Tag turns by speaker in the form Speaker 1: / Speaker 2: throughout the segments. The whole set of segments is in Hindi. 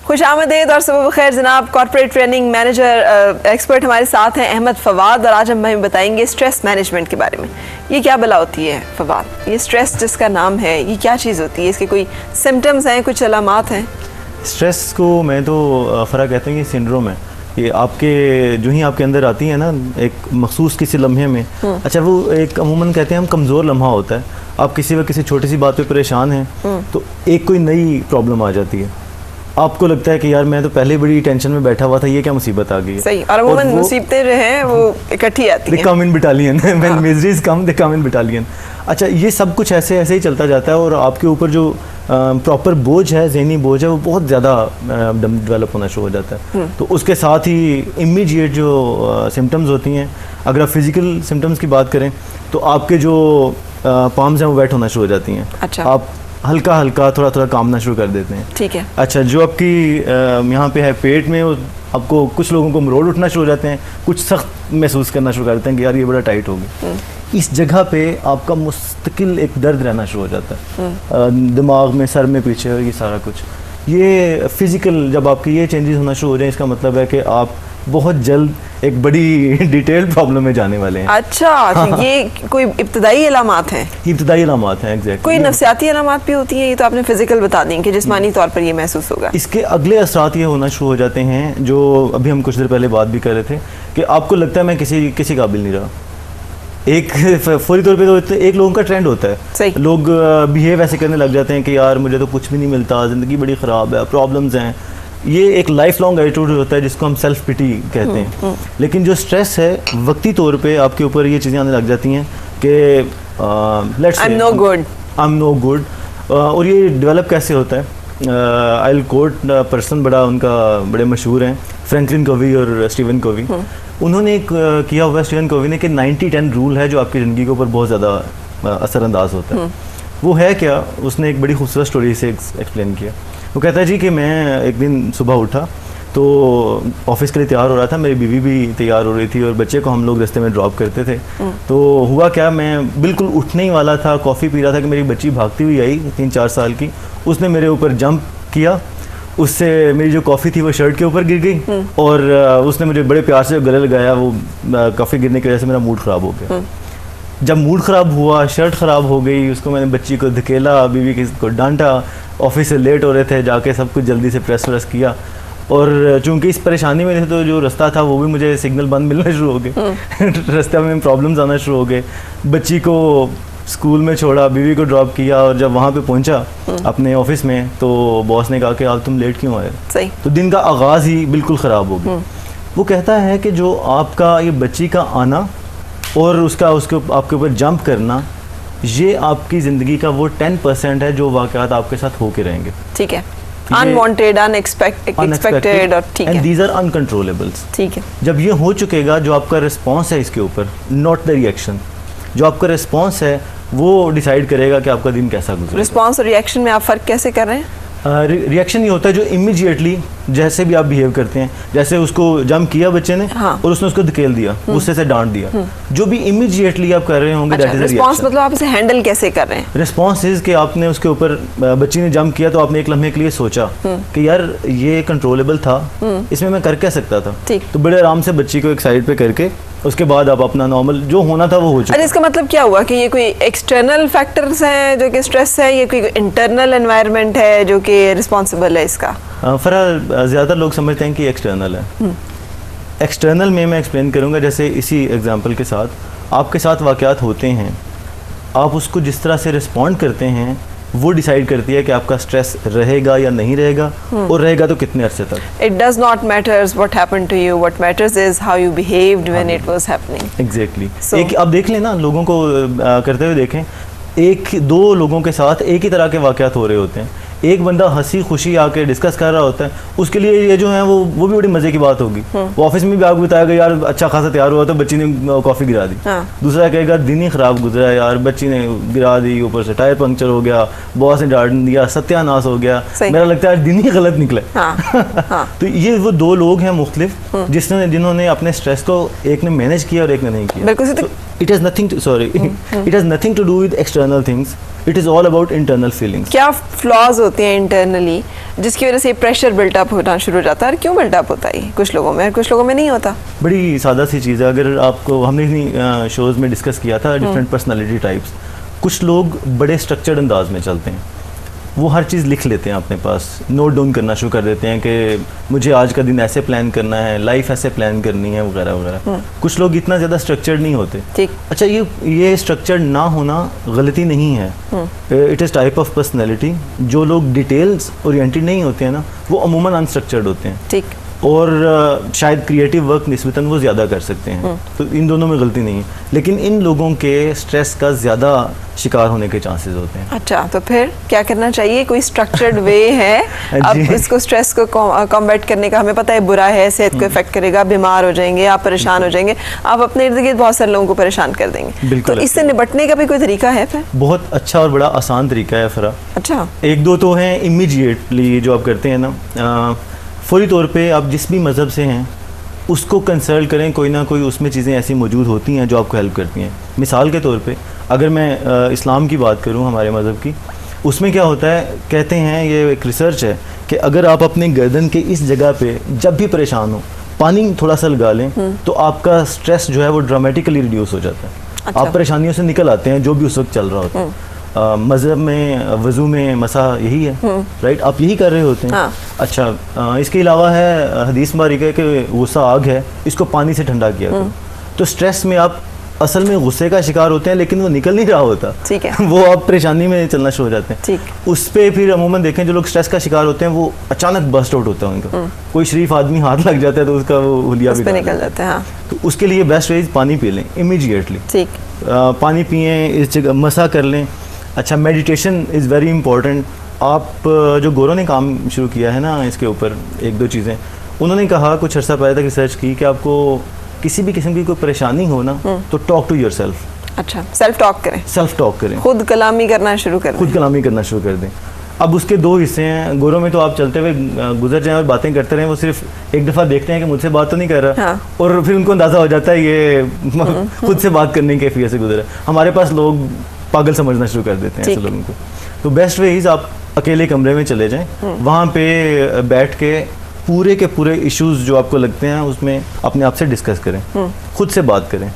Speaker 1: खुशामदीद और सुबह खैर जनाब। कॉर्पोरेट ट्रेनिंग मैनेजर एक्सपर्ट हमारे साथ हैं अहमद फवाद, और आज हम हमें बताएंगे स्ट्रेस मैनेजमेंट के बारे में। ये क्या बला होती है फवाद? ये स्ट्रेस जिसका नाम है, ये क्या चीज़ होती है? इसके कोई सिम्टम्स हैं, कुछ अलामात हैं?
Speaker 2: स्ट्रेस को मैं तो फ़र्क कहते हैं कि सिंड्रोम है। ये आपके जो ही आपके अंदर आती है ना एक मखसूस किसी लम्हे में, अच्छा वो एक अमूमन कहते हैं हम कमज़ोर लम्हा होता है। आप किसी वक्त किसी छोटी सी बात पे परेशान हैं तो एक कोई नई प्रॉब्लम आ जाती है, आपको लगता है कि यार मैं तो पहले बड़ी टेंशन में बैठा हुआ था, ये क्या मुसीबत आ गई है।
Speaker 1: सही। और अमूमन मुसीबतें जो हैं वो इकट्ठी आती हैं।
Speaker 2: They come in battalion when miseries come they come in battalion। अच्छा, ये सब कुछ ऐसे ऐसे ही चलता जाता है और आपके ऊपर जो प्रॉपर बोझ है, ज़हनी बोझ है, वो बहुत ज़्यादा डेवलप होना शुरू हो जाता है। तो उसके साथ ही इमीडिएट जो सिम्टम्स होती हैं, अगर आप फिज़िकल सिम्टम्स की बात करें तो आपके जो पाम्स हैं वो वेट होना शुरू हो जाती हैं।
Speaker 1: अच्छा।
Speaker 2: आप हल्का हल्का थोड़ा थोड़ा कामना शुरू कर देते हैं।
Speaker 1: ठीक है।
Speaker 2: अच्छा, जो आपकी यहाँ पे है पेट में, वो आपको कुछ लोगों को मरोड़ उठना शुरू हो जाते हैं, कुछ सख्त महसूस करना शुरू करते हैं कि यार ये बड़ा टाइट हो गया। इस जगह पे आपका मुस्तकिल एक दर्द रहना शुरू हो जाता है, दिमाग में, सर में, पीछे, ये सारा कुछ। ये फिज़िकल जब आपकी ये चेंजेस होना शुरू हो जाए, इसका मतलब है कि आप बहुत जल्द एक बड़ी डिटेल प्रॉब्लम में जाने वाले हैं।
Speaker 1: अच्छा, ये कोई इब्तदाई अलामात हैं?
Speaker 2: इब्तदाई अलामात हैं, एग्जैक्टली।
Speaker 1: कोई नफ्सियाती अलामात भी होती हैं? ये तो आपने फिजिकल बता दी कि जिस्मानी तौर पर ये महसूस होगा।
Speaker 2: इसके अगले असरात ये होना शुरू हो जाते हैं जो अभी हम कुछ देर पहले बात भी कर रहे थे कि आपको लगता है मैं किसी काबिल नहीं रहा। एक फौरी तौर पे तो एक लोगों का ट्रेंड होता है।
Speaker 1: सही।
Speaker 2: लोग बिहेव ऐसे करने लग जाते हैं कि यार मुझे तो कुछ भी नहीं मिलता, ज़िंदगी बड़ी ख़राब है, प्रॉब्लम्स हैं। ये एक लाइफ लॉन्ग एटीट्यूड होता है जिसको हम सेल्फ पिटी कहते हैं। लेकिन जो स्ट्रेस है, वक्ती तौर पे आपके ऊपर ये चीज़ें आने लग जाती हैं कि let's say I am no good. और ये डेवलप कैसे होता है? आई विल कोट पर्सन, बड़े मशहूर हैं, फ्रैंकलिन कोवी और स्टीवन कोवी। उन्होंने एक किया हुआ, स्टीवन कोवी ने, कि 90-10 रूल है जो आपकी ज़िंदगी के ऊपर बहुत ज़्यादा असरअंदाज होता है। वो है क्या? उसने एक बड़ी खूबसूरत स्टोरी से एक्सप्लेन किया। वो कहता है जी कि मैं एक दिन सुबह उठा तो ऑफिस के लिए तैयार हो रहा था, मेरी बीवी भी तैयार हो रही थी और बच्चे को हम लोग रास्ते में ड्रॉप करते थे। तो हुआ क्या, मैं बिल्कुल उठने ही वाला था, कॉफ़ी पी रहा था कि मेरी बच्ची भागती हुई आई, 3-4 साल की। उसने मेरे ऊपर जंप किया, उससे मेरी जो कॉफ़ी थी वो शर्ट के ऊपर गिर गई और उसने मुझे बड़े प्यार से गले लगाया। वो कॉफ़ी गिरने की वजह से मेरा मूड ख़राब हो गया। जब मूड ख़राब हुआ, शर्ट ख़राब हो गई, उसको मैंने बच्ची को धकेला, बीवी को डांटा, ऑफिस से लेट हो रहे थे, जाके सब कुछ जल्दी से प्रेस व्रेस किया। और चूंकि इस परेशानी में थे तो जो रास्ता था वो भी मुझे सिग्नल बंद मिलने शुरू हो गए। रास्ते में प्रॉब्लम्स आना शुरू हो गए। बच्ची को स्कूल में छोड़ा, बीवी को ड्रॉप किया और जब वहाँ पे पहुँचा अपने ऑफिस में तो बॉस ने कहा कि आप तुम लेट क्यों आए?
Speaker 1: सही।
Speaker 2: तो दिन का आगाज़ ही बिल्कुल ख़राब हो गया। वो कहता है कि जो आपका ये बच्ची का आना और उसके आपके ऊपर जंप करना, ये आपकी ज़िंदगी का वो 10% है जो वाक़यात आपके साथ होके रहेंगे। ठीक है।
Speaker 1: अनवांटेड, अनएक्सपेक्टेड, और ठीक है,
Speaker 2: एंड दीज आर अनकंट्रोलेबल्स।
Speaker 1: ठीक है।
Speaker 2: जब ये हो चुकेगा, जो आपका रिस्पॉन्स है इसके ऊपर, नॉट द रिएक्शन, जो आपका रिस्पॉन्स है वो डिसाइड करेगा कि आपका दिन कैसा गुजरेगा।
Speaker 1: रिस्पॉन्स और रिएक्शन में आप फ़र्क कैसे कर रहे हैं?
Speaker 2: रिएक्शन ये होता है जो इमीडिएटली जैसे भी आप बिहेव करते हैं, जैसे उसको जंप किया बच्चे ने, हाँ, और उसने उसको धकेल दिया, गुस्से से डांट दिया, जो भी इमीडिएटली आप कर रहे होंगे, दैट इज
Speaker 1: रिस्पांस। मतलब आप इसे हैंडल कैसे कर रहे हैं?
Speaker 2: रिस्पांस इज कि आपने उसके ऊपर, बच्ची ने जंप किया तो आपने एक लम्हे के लिए सोचा कि यार ये कंट्रोलेबल था, इसमें मैं कर क्या सकता था। तो बड़े आराम से बच्ची को एक साइड पे करके उसके बाद आप अपना नॉर्मल जो होना था वो हो चुका।
Speaker 1: अरे इसका मतलब क्या हुआ कि ये कोई एक्सटर्नल फैक्टर्स हैं जो कि स्ट्रेस है, ये कोई इंटरनल एनवायरनमेंट है जो कि रिस्पॉन्सिबल है इसका?
Speaker 2: फरा ज़्यादा लोग समझते हैं कि एक्सटर्नल है। एक्सटर्नल में मैं एक्सप्लेन करूँगा, जैसे इसी एग्जांपल के साथ आपके साथ वाक़यात होते हैं, आप उसको जिस तरह से रिस्पॉन्ड करते हैं वो डिसाइड करती है कि आपका स्ट्रेस रहेगा या नहीं रहेगा, और रहेगा तो कितने अरसे तक।
Speaker 1: It does not matters what happened to you, what matters is how you behaved when it was happening.
Speaker 2: Exactly. एक अब देख लें ना, लोगों को करते हुए देखें, 1-2 लोगों के साथ एक ही तरह के वाक़यात हो रहे होते हैं। एक बंदा हंसी खुशी आके डिस्कस कर रहा होता है, उसके लिए ये जो है वो भी बड़ी मजे की बात होगी। वो ऑफिस में भी आपको बताएगा यार अच्छा खासा तैयार हुआ तो बच्ची ने कॉफ़ी गिरा दी। दूसरा कहेगा दिन ही खराब गुजरा है यार, बच्ची ने गिरा दी, ऊपर से टायर पंक्चर हो गया, बॉस ने डांट दिया, सत्यानाश हो गया, मेरा लगता है दिन ही गलत निकला। तो ये वो 2 लोग हैं मुख्तलिफ जिन्होंने अपने स्ट्रेस को, एक ने मैनेज किया और एक ने नहीं किया। It has nothing to do with external things. It is all about internal feelings.
Speaker 1: क्या फ्लॉज होते होती हैं इंटरनली जिसकी वजह से प्रेशर बिल्टअप होना शुरू हो जाता है? और क्यों बिल्टअप होता है कुछ लोगों में और कुछ लोगों में नहीं होता?
Speaker 2: बड़ी सादा सी चीज़ है। अगर आपको हमने इन्हीं शोज़ में डिस्कस किया था डिफरेंट पर्सनालिटी टाइप्स। कुछ लोग बड़े स्ट्रक्चर्ड अंदाज में चलते हैं, वो हर चीज़ लिख लेते हैं अपने पास, नोट डाउन करना शुरू कर देते हैं कि मुझे आज का दिन ऐसे प्लान करना है, लाइफ ऐसे प्लान करनी है वगैरह वगैरह। कुछ लोग इतना ज़्यादा स्ट्रक्चर्ड नहीं होते।
Speaker 1: ठीक।
Speaker 2: अच्छा, ये स्ट्रक्चर्ड ना होना गलती नहीं है, it is type of personality. जो लोग डिटेल्स ओरिएंटेड नहीं होते हैं ना, वो अमूमन अनस्ट्रक्चर्ड होते हैं।
Speaker 1: ठीक।
Speaker 2: और शायद क्रिएटिव वर्क निस्बतन वो ज़्यादा कर सकते हैं, तो इन दोनों में गलती नहीं है। लेकिन इन लोगों के स्ट्रेस का ज़्यादा शिकार होने के चांसेस होते हैं।
Speaker 1: अच्छा, तो फिर क्या करना चाहिए? कोई स्ट्रक्चर्ड वे है अब इसको स्ट्रेस को कॉम्बैट करने का? हमें पता है बुरा है, सेहत को इफेक्ट करेगा, बीमार हो जाएंगे, आप परेशान हो जाएंगे, आप अपने इर्द गिर्द बहुत सारे लोगों को परेशान कर देंगे। तो इससे निपटने का भी कोई तरीका है फिर?
Speaker 2: बहुत अच्छा और बड़ा आसान तरीका है फरा।
Speaker 1: अच्छा।
Speaker 2: एक दो तो हैं इमीडिएटली जो आप करते हैं ना, फौरी तौर पे आप जिस भी मज़हब से हैं उसको कंसल्ट करें। कोई ना कोई उसमें चीज़ें ऐसी मौजूद होती हैं जो आपको हेल्प करती हैं। मिसाल के तौर पे अगर मैं इस्लाम की बात करूं, हमारे मज़हब की, उसमें क्या होता है, कहते हैं, ये एक रिसर्च है कि अगर आप अपने गर्दन के इस जगह पे जब भी परेशान हो पानी थोड़ा सा लगा लें तो आपका स्ट्रेस जो है वो ड्रामेटिकली रिड्यूस हो जाता है।
Speaker 1: अच्छा।
Speaker 2: आप परेशानियों से निकल आते हैं जो भी उस वक्त चल रहा होता है। मज़हब में वज़ू में मसा यही है, राइट? आप यही कर रहे होते हैं।
Speaker 1: हाँ।
Speaker 2: अच्छा, इसके अलावा है हदीस मुबारक है कि गुस्सा आग है, इसको पानी से ठंडा किया करो। तो स्ट्रेस में आप असल में गुस्से का शिकार होते हैं लेकिन वो निकल नहीं रहा होता।
Speaker 1: ठीक है।
Speaker 2: वो आप परेशानी में चलना शुरू हो जाते हैं।
Speaker 1: ठीक।
Speaker 2: उस पर फिर अमूमन देखें जो लोग स्ट्रेस का शिकार होते हैं वो अचानक बस्ट आउट होता है उनका। कोई शरीफ आदमी हाथ लग जाता है तो उसका वो हुलिया भी
Speaker 1: निकल जाता है। हाँ।
Speaker 2: तो उसके लिए बेस्ट वेज पानी पी लें इमीडिएटली।
Speaker 1: ठीक।
Speaker 2: पानी पिएँ, इस जगह मसा कर लें। अच्छा, मेडिटेशन इज़ वेरी इंपॉर्टेंट। आप जो गोरों ने काम शुरू किया है ना इसके ऊपर, एक दो चीज़ें उन्होंने कहा कुछ अर्सा पहले तक रिसर्च की कि आपको किसी भी किस्म की कोई परेशानी हो ना तो टॉक टू योरसेल्फ।
Speaker 1: अच्छा, सेल्फ टॉक करें।
Speaker 2: सेल्फ टॉक करें,
Speaker 1: खुद कलामी करना शुरू कर दें।
Speaker 2: खुद कलामी करना शुरू कर दें। अब उसके दो हिस्से हैं। गोरों में तो आप चलते हुए गुजर जाएं और बातें करते रहें, वो सिर्फ एक दफ़ा देखते हैं कि मुझसे बात तो नहीं कर रहा। हाँ। और फिर उनको अंदाज़ा हो जाता है ये खुद से बात करने की कैफियत से गुजरा। हमारे पास लोग पागल समझना शुरू कर देते हैं ऐसे लोगों को। तो बेस्ट वे इज़ आप अकेले कमरे में चले जाएं, वहाँ पे बैठ के पूरे के पूरे इश्यूज जो आपको लगते हैं उसमें अपने आप से डिस्कस करें, खुद से बात करें।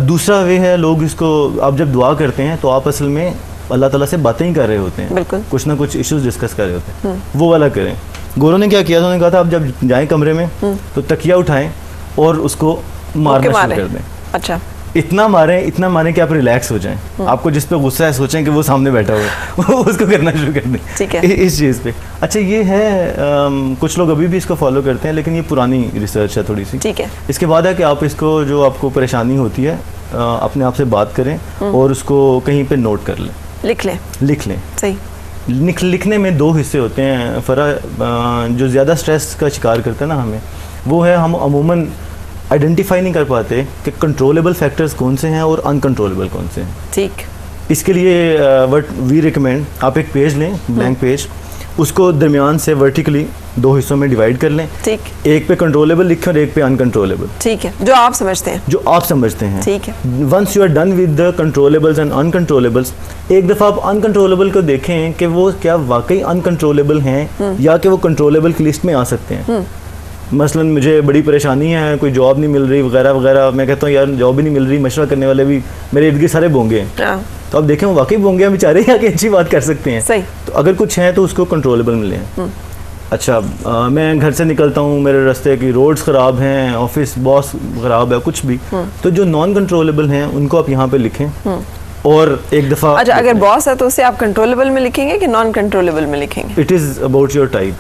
Speaker 2: दूसरा वे है, लोग इसको, आप जब दुआ करते हैं तो आप असल में अल्लाह ताला से बातें ही कर रहे होते हैं, कुछ ना कुछ इश्यूज डिस्कस कर रहे होते हैं, वो वाला करें। गोरों ने क्या किया था, उन्होंने कहा था आप जब जाएं कमरे में तो तकिया उठाएं और उसको मारना शुरू कर दें। अच्छा, इतना मारें कि आप रिलैक्स हो जाएं। आपको जिस पे गुस्सा है सोचें कि वो सामने बैठा हुआ है उसको करना शुरू कर दें। ठीक है। इस चीज़ पे। अच्छा, ये है कुछ लोग अभी भी इसको फॉलो करते हैं लेकिन ये पुरानी रिसर्च है थोड़ी सी। ठीक है। इसके बाद है कि आप इसको, जो आपको परेशानी होती है, अपने आप से बात करें और उसको कहीं पे नोट कर लें, लिख लें। सही। लिखने में दो हिस्से होते हैं फरा। जो ज़्यादा स्ट्रेस का शिकार करता है ना हमें, वो है हम अमूमन आइडेंटिफाई नहीं कर पाते कि कंट्रोलेबल फैक्टर्स कौन से हैं और अनकंट्रोलेबल कौन से हैं। ठीक। इसके लिए व्हाट वी रिकमेंड, आप एक पेज लें, ब्लैंक पेज, उसको दरमियान से वर्टिकली दो हिस्सों में डिवाइड कर लें। ठीक। एक पे कंट्रोलेबल लिखें और एक पे अनकंट्रोलेबल। ठीक है, जो आप समझते हैं। ठीक है। Once you are done with the controllables and uncontrollables, एक दफ़ा आप अनकंट्रोलेबल को देखें कि वो क्या वाकई अनकंट्रोलेबल हैं या कि वो कंट्रोलेबल की लिस्ट में आ सकते हैं। मसलन मुझे बड़ी परेशानी है, कोई जॉब नहीं मिल रही वगैरह वगैरह, मैं कहता हूँ यार जॉब ही नहीं मिल रही, मशवरा करने वाले भी मेरे इर्द गिर्द सारे बोंगे हैं। तो आप देखें वो वाकई बोंगे हैं बेचारे या कि अच्छी बात कर सकते हैं। सही। तो अगर कुछ है तो उसको कंट्रोलेबल मिले हैं। अच्छा, मैं घर से निकलता हूँ, मेरे रास्ते की रोड्स ख़राब हैं, ऑफिस बॉस ख़राब है, कुछ भी, तो जो नॉन कंट्रोलेबल हैं उनको आप यहाँ पे लिखें। और एक दफ़ा, अच्छा, अगर बॉस है तो उसे आप कंट्रोलेबल में लिखेंगे कि नॉन कंट्रोलेबल में लिखेंगे? It is about your type.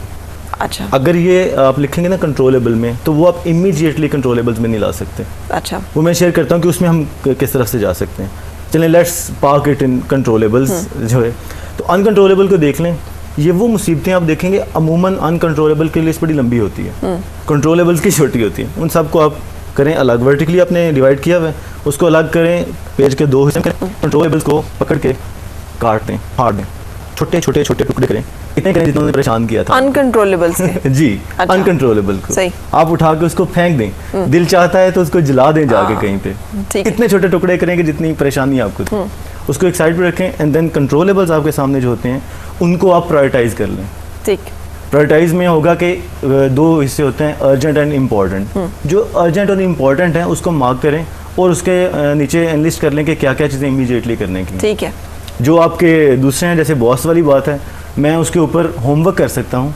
Speaker 2: अच्छा, अगर ये आप लिखेंगे ना कंट्रोलेबल में, तो वो आप इमीडिएटली कंट्रोलेबल्स में नहीं ला सकते। अच्छा, वो मैं शेयर करता हूँ कि उसमें हम किस तरफ से जा सकते हैं। चलें, let's park it in controllables जो है। तो अनकंट्रोलेबल को देख लें। ये वो मुसीबतें आप देखेंगे अमूमन अनकंट्रोलेबल की लिस्ट बड़ी लंबी होती है, कंट्रोलेबल्स की छोटी होती है। उन सबको आप करें अलग, वर्टिकली आपने डिवाइड किया हुआ है, उसको अलग करें, पेज के दो हिस्से करें, कंट्रोलेबल्स को पकड़ के काट दें, फाड़ दें, छोटे छोटे छोटे टुकड़े करें, इतने करें जितना परेशान किया था अनकंट्रोलेबल से। जी। अच्छा। अनकंट्रोलेबल को सही। आप उठा के उसको फेंक दें, दिल चाहता है तो उसको जला दें जाके कहीं पे। इतने छोटे टुकड़े करेंगे जितनी परेशानी आपको थी, उसको एक साइड पे रखें। एंड देन कंट्रोलेबल्स आपके सामने जो होते हैं उनको आप प्रायोरिटाइज कर लें।
Speaker 1: ठीक।
Speaker 2: प्रायोरिटाइज में होगा कि दो हिस्से होते हैं, अर्जेंट एंड इम्पॉर्टेंट। जो अर्जेंट और इम्पॉर्टेंट है उसको मार्क करें और उसके नीचे एनलिस्ट कर लें कि क्या क्या चीज़ें इमीडिएटली करने की।
Speaker 1: ठीक है।
Speaker 2: जो आपके दूसरे हैं, जैसे बॉस वाली बात है, मैं उसके ऊपर होमवर्क कर सकता हूँ,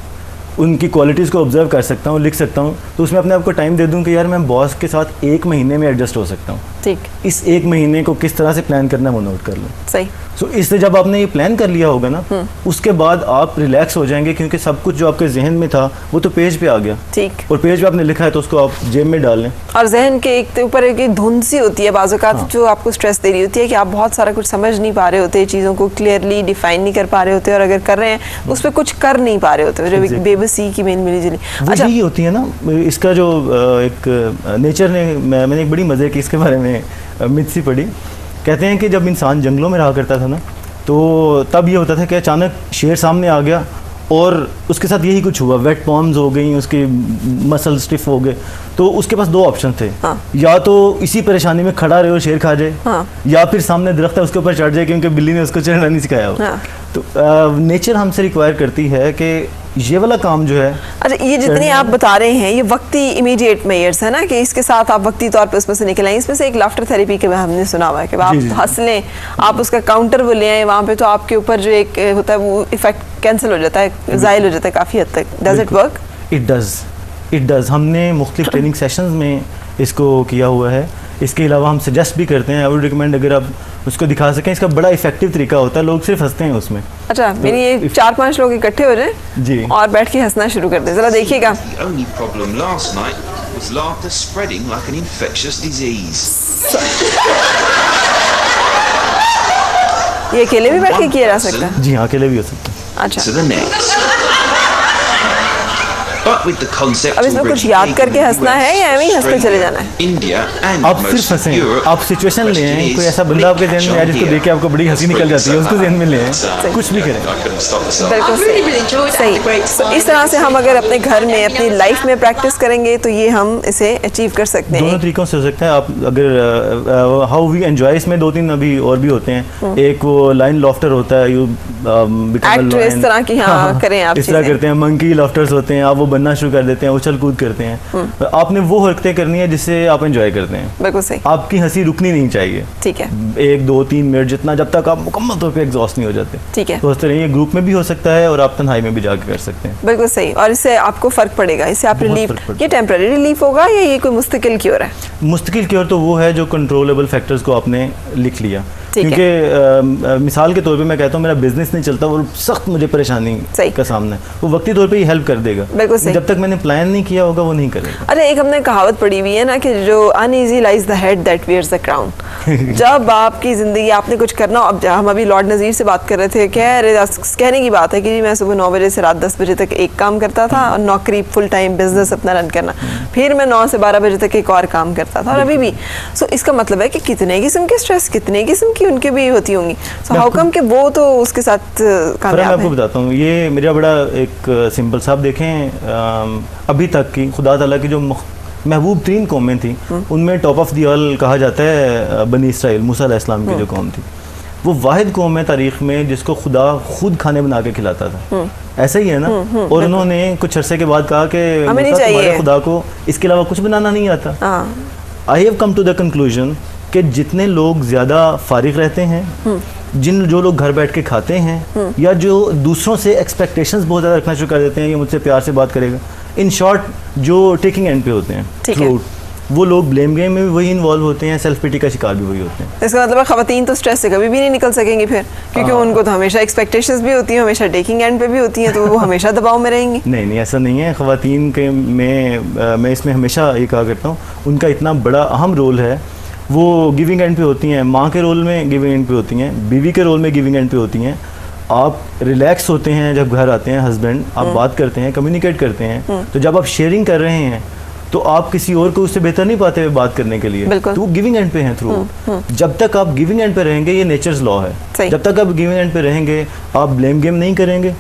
Speaker 2: उनकी क्वालिटीज़ को ऑब्जर्व कर सकता हूँ, लिख सकता हूँ, तो उसमें अपने आप को टाइम दे दूँ कि यार मैं बॉस के साथ 1 महीने में एडजस्ट हो सकता हूँ।
Speaker 1: ठीक।
Speaker 2: इस 1 महीने को किस तरह से प्लान करना है वो नोट कर लूँ।
Speaker 1: सही।
Speaker 2: सो इससे जब आपने ये प्लान कर लिया होगा ना, उसके बाद आप रिलैक्स हो जाएंगे, क्योंकि सब कुछ जो आपके जहन में था वो तो पेज पे आ गया।
Speaker 1: ठीक।
Speaker 2: और पेज पे आपने लिखा है तो उसको आप जेब में डाल लें।
Speaker 1: और जहन के एक ऊपर एक धुंध सी होती है बाज़ औक़ात, जो आपको स्ट्रेस दे रही होती है कि आप बहुत सारा कुछ समझ नहीं पा रहे होते, चीज़ों को क्लियरली डिफाइन नहीं कर पा रहे होते, और अगर कर रहे हैं उस पर कुछ कर नहीं पा रहे होते, जो एक बेबसी की मिली जुली।
Speaker 2: अच्छा, यही होती है ना इसका जो एक नेचर ने, मैंने एक बड़ी मज़े की इसके बारे में मिथ सी पढ़ी। कहते हैं कि जब इंसान जंगलों में रहा करता था ना, तो तब ये होता था कि अचानक शेर सामने आ गया और उसके साथ यही कुछ हुआ, वेट पॉम्स हो गई, उसके मसल स्टिफ हो गए, तो उसके पास 2 ऑप्शन थे। हाँ। या तो इसी परेशानी में खड़ा रहे और शेर खा जाए। हाँ। या फिर सामने दरख्त है उसके ऊपर चढ़ जाए, क्योंकि बिल्ली ने उसको चढ़ना नहीं सिखाया हो। हाँ। तो नेचर हमसे रिक्वायर करती है कि ये वाला काम जो है। अच्छा, ये जितनी आप बता रहे हैं ये वक्ती इमीडिएट मेजर्स है ना, कि इसके साथ आप वक्ती तौर पे उसमें से निकल आए। इसमें से एक लाफ्टर थेरेपी के हमने सुना हुआ है कि आप हंस लें, आप उसका काउंटर वो ले आए वहाँ पे, तो आपके ऊपर जो एक होता है वो इफेक्ट कैंसिल हो जाता है, ज़ाइल हो जाता है काफ़ी हद तक। Does it work? It does. हमने मुख्तलिफ ट्रेनिंग सेशंस में इसको किया हुआ है। इसके अलावा हम सजेस्ट भी करते हैं, आई वुड रिकमेंड, अगर आप उसको दिखा सकें, इसका बड़ा इफेक्टिव तरीका होता है, लोग सिर्फ हंसते हैं उसमें। अच्छा, तो मेरी ये 4-5 लोग इकट्ठे हो जाए जी और बैठ के हंसना शुरू कर दें, जरा देखिएगा। ये अकेले भी बैठ के किया जा सकता है? जी हाँ, अकेले भी हो सकता है। अच्छा, अब इसमें कुछ याद करके हंसना है या एवं ही हंसते चले जाना है? आप सिर्फ हंसें, आप सिचुएशन ले आए, कोई ऐसा बंदा आपके जहन में आया जिसको देख के आपको बड़ी हंसी निकल जाती है, उसको जहन में ले आए, कुछ भी करें। बिल्कुल सही। तो इस तरह से हम अगर अपने घर में, अपनी लाइफ में प्रैक्टिस करेंगे तो ये हम इसे अचीव कर सकते हैं। दोनों तरीकों से हो सकता है। आप अगर हाउ वी एंजॉय, इसमें 2-3 अभी और भी होते हैं। एक वो लाइन लॉफ्टर होता है, यू एक्ट इस तरह की करें आप, इस तरह करते हैं। मंकी लॉफ्टर्स होते हैं, आप वो बनना शुरू कर देते हैं, उछल कूद करते हैं। आपने वो हरकतें करनी है जिससे आप एंजॉय करते हैं। बिल्कुल सही। आपकी हंसी रुकनी नहीं चाहिए। ठीक है। 1-2-3 मिनट जितना, जब तक आप मुकम्मल तौर पे एग्जॉस्ट नहीं हो जाते। ठीक है। तो इस तरह ये ग्रुप में भी हो सकता है और आप तन्हाई में भी जाके कर सकते हैं। बिल्कुल सही। और इससे आपको फर्क पड़ेगा, इससे आप रिलीफ, ये टेम्परेरी रिलीफ होगा या ये कोई मुस्तकिल क्योर है? मुस्तकिल क्योर तो वो है जो कंट्रोलेबल फैक्टर्स को आपने लिख लिया। क्योंकि मिसाल के तौर पे मैं कहता हूँ, मेरा बिजनेस नहीं चलता और सख्त मुझे परेशानी का सामना है, वो वक्ती तौर पे ही हेल्प कर देगा। बिल्कुल सही। जब तक मैंने प्लान नहीं किया होगा वो नहीं करेगा। अरे एक हमने कहावत पढ़ी हुई है ना कि जो uneasy lies the head that wears the crown. जब आपकी ज़िंदगी, आपने कुछ करना, अब हम अभी लॉर्ड नज़ीर से बात कर रहे थे, कहने की बात है कि मैं सुबह 9 बजे से रात 10 बजे तक एक काम करता था और नौकरी, फुल टाइम बिजनेस अपना रन करना, फिर मैं 9 से 12 बजे तक एक और काम करता था और अभी भी। सो इसका मतलब है कि कितने किस्म के स्ट्रेस, कितने किस्म की उनके भी होती होंगी। सो हाउ कम कि वो तो उसके साथ कामयाब है। मैं आपको बताता हूँ, ये मेरा बड़ा एक सिंपल सा, आप देखें अभी तक की खुदा ताला की जो महबूब 3 कौमें थी, उनमें टॉप ऑफ द ऑल कहा जाता है बनी इसराइल, मूसा अलैहिस्सलाम की जो कौम थी। वो वाहिद कौम है तारीख में जिसको खुदा खुद खाने बना के खिलाता था। ऐसा ही है ना। और उन्होंने कुछ अरसे के बाद कहा कि हमारे खुदा को इसके अलावा कुछ बनाना नहीं आता। I have come to the conclusion कि जितने लोग ज़्यादा फारिग रहते हैं, जो लोग घर बैठ के खाते हैं, या जो दूसरों से एक्सपेक्टेशंस बहुत ज़्यादा रखना शुरू कर देते हैं, ये मुझसे प्यार से बात करेगा, इन शॉर्ट जो टेकिंग एंड पे होते हैं, वो लोग ब्लेम गेम में भी वही इन्वॉल्व होते हैं, सेल्फ पिटी का शिकार भी वही होते हैं। इसका मतलब है ख़वातीन तो स्ट्रेस से कभी भी नहीं निकल सकेंगी फिर, क्योंकि उनको तो हमेशा एक्सपेक्टेशंस भी होती हैं, हमेशा टेकिंग एंड पे भी होती हैं, तो वो हमेशा दबाव में रहेंगी। नहीं, ऐसा नहीं है। ख़वातीन के मैं इसमें हमेशा ये कहा करता हूँ, उनका इतना बड़ा अहम रोल है। वो गिविंग एंड पे होती हैं, माँ के रोल में गिविंग एंड पे होती हैं, बीवी के रोल में गिविंग एंड पे होती हैं। आप रिलैक्स होते हैं जब घर आते हैं हस्बैंड, आप बात करते हैं, कम्युनिकेट करते हैं, तो जब आप शेयरिंग कर रहे हैं तो आप किसी और को उससे बेहतर नहीं पाते हुए बात करने के लिए, तो वो गिविंग एंड पे हैं थ्रू। जब तक आप गिविंग एंड पे रहेंगे, ये नेचर्स लॉ है, जब तक आप गिविंग एंड पे रहेंगे, आप ब्लेम गेम नहीं करेंगे,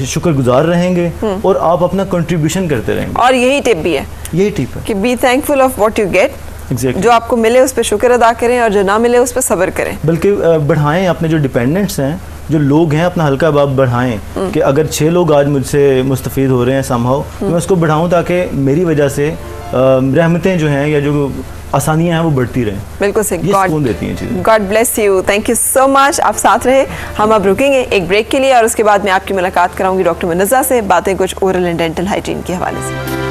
Speaker 2: शुक्रगुजार रहेंगे और आप अपना कंट्रीब्यूशन करते रहेंगे। और यही टिप भी है, यही टिप है कि be thankful of what you get. Exactly. जो आपको मिले उस पर शुक्र अदा करें और जो ना मिले उस पर सब्र करें, बल्कि बढ़ाएं। अपने जो डिपेंडेंट्स हैं जो लोग हैं अपना हल्का बाब बढ़ाएं कि अगर 6 लोग आज मुझसे मुस्तफ़ीद हो रहे हैं समहाउ, तो मैं उसको बढ़ाऊं ताकि मेरी वजह से रहमतें जो हैं या जो आसानियां हैं वो बढ़ती रहें।
Speaker 1: बिल्कुल सही,
Speaker 2: ये सुकून देती हैं चीज़ें।
Speaker 1: God bless you, thank you so much. आप साथ रहे, हम अब रुकेंगे एक ब्रेक के लिए और उसके बाद मैं आपकी मुलाकात कराऊंगी डॉक्टर मुनज़्ज़ा से, बातें कुछ ओरल एंड डेंटल हाइजीन के हवाले से।